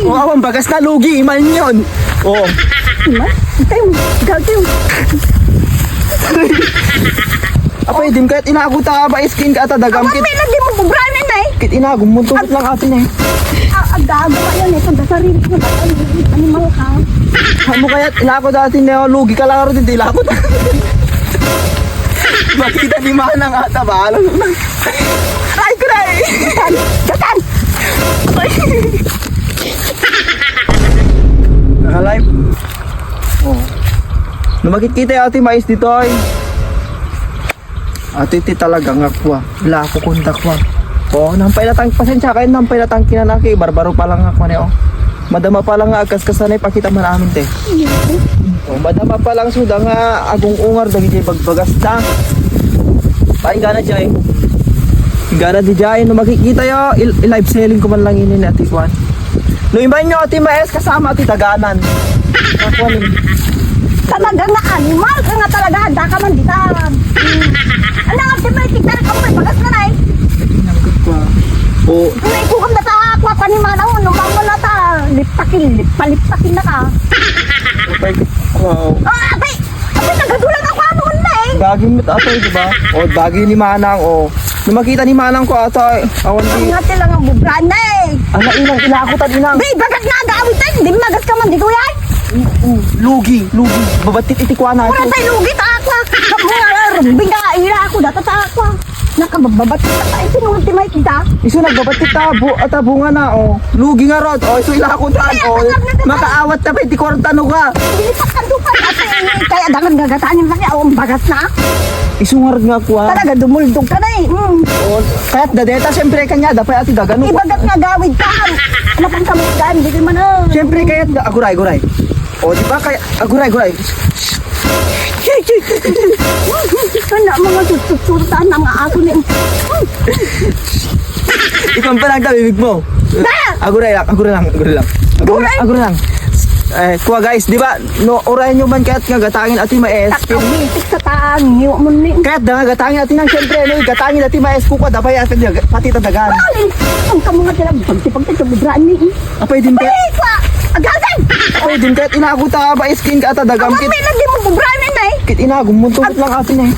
Oo, ang bagas na lugi, iman yun. Oo. Iman? Tayo, tayo. Apay, dim kahit inago ta ba skin ka ata dagam Awan, kit. may lagi mo bubranin eh. Kit inago mo tungkot lang atin eh. Agago ka yun eh. Kung sarili ko ba? Animal ka. Amo kaya inago dati na lugi ka lang rin, hindi lago ta. Makita ni Manang ata ba? Alam mo na. Ay, kuray! Gatan! Naka-live? Oo. Lumakit-kita yung ate mais dito ay. Ate ti talaga nga kwa. Wala ako kontak kwa. Oo, nampay latang pasensya kayo, nampay latang kinanaki. Barbaro pa lang ako niyo. Madama pa lang nga akas-kasanay pakita man amin te. Oh, madama pa lang suda nga agong ungar dagi jay bagbagas na. Paingana jay. Ingana di jay no makikita yo live selling ko man lang ini ni Ate Kwan. No imbahin nyo Ate Maes kasama Ate Taganan. Ako ni. Talaga nga animal ka nga talaga. Handa ka man dita. Ano nga si may tignan ka may bagas na na eh. Tinangkat ko. Oh, May kukam na ta akwa panimana mo. Lumang mo na ta. Paliptakin na ka. wow. Abay! Abay, nagadulang ako ano na eh. Bagay mo atoy, di ba? O, bagay ni Manang, o. Nung makita ni Manang ko atoy, awan Ang di. nga lang ang bubran na eh. Ang inang inakutan inang. Bay, bagas nga agawit tayo. Hindi magas ka man, di ko yan. Lugi. Babatit itikwa na Pura ito. tayo lugi ta akwa. Rumbing ka ira ako data ta akwa. Nakababatit ka tayo. Sinunod may kita. Iso nagbabatit tabo at bunga na, o. Lugi nga rod, o. Iso ilakutan, o. Makaawat na pa, itikwarta no ka. Dilipat ka doon pa. Kaya dangan gagataan yung laki. Ang bagas na. Iso nga rod nga kwa. Talaga dumuldog ka na eh. O, kaya't dadeta, siyempre kanya, dapat ati dagano. Ibagat nga gawid ka. Ano pang kamutan? Hindi ko man ah. Siyempre kaya't, aguray. O, di ba kaya, aguray. Kana mga susutan ng aso ni. Ikaw pa lang bibig mo. Aguray lang. Aguray lang. Kuha guys, di ba? No, orayan nyo man kaya't nga gatangin Ate Maes. Takawitik sa taang. Iwa mo ni. Kaya't nga gatangin Ate nang siyempre, no, gatangin Ate Maes kuka, dapat atin pati tadagan. Alin. Ang kamunga tilang pagtipag-tipag sa budraan ni. Apay din kaya't, Ay, kwa. Agagan. inaguta ka ba skin ka tadagam Awan, kit. may lagi mo budraan ni eh. Kit inagum mo tungkot lang atin eh.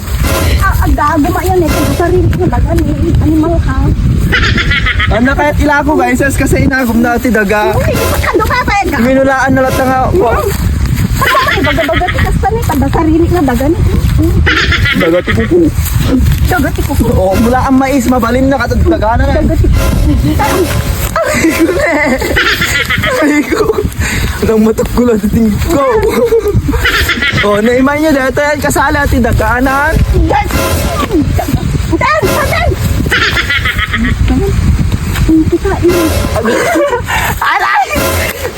Agago ma yan eh. Kung sarili ko dagan ni. Animal ka. Ano kaya't ilago guys, kasi inagum na Ate daga. Uy, ipagkando ka pa eh. Minulaan na lahat nga. Ano ba baga-baga tikas pa ni. Kada sarili na dagan eh. Dagati ko po. Dagati ko. Oo, mula ang mais, mabalin na katadaganan na. Dagati ko. Ay ko. Nang matukgulo sa tingin ko. O, naimay nyo dito yan, kasali Ate dagaanan. Yes! Dan! Dan! Kita ini. Alay!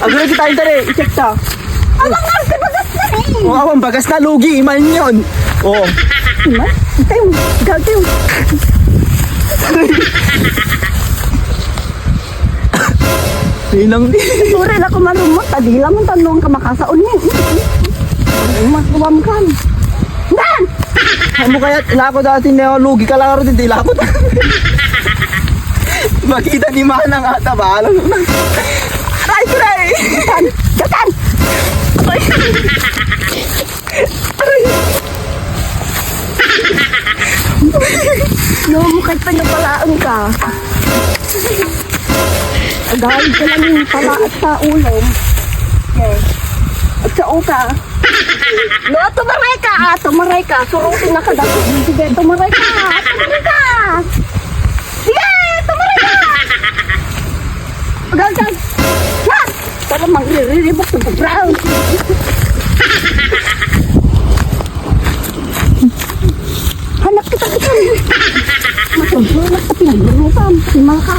Agad kita yung tari, i-check ta. Abang nga si bagas na eh. O, ang bagas na lugi, iman yun. O, Iman? Tayo. Tayo. ilang di. Sure na ko marumot. Adila mo tanong ka makasaon niya. Masuwam ka. Dan! Ano kaya, ilako dati na lugi ka lang rin, hindi ilako ta. Makita ni Manang ata ba? Alam mo na. Aray, kuray! Dan! Gatan! Lumukad pa na palaan ka. Agawid ka lang yung pala at sa ulong. Okay. At sa uka. No, tumaray ka! Tumaray ka! Surutin na ka dati. Sige, tumaray ka! Tumaray ka! Sige! Tumaray ka! Agawid! Ha! Para magre-ribok sa brown. Hanap kita. Matulog sa pinaglurutan. Animal ka.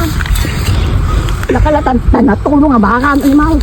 Nakalatan. Tanatulong nga baka animal.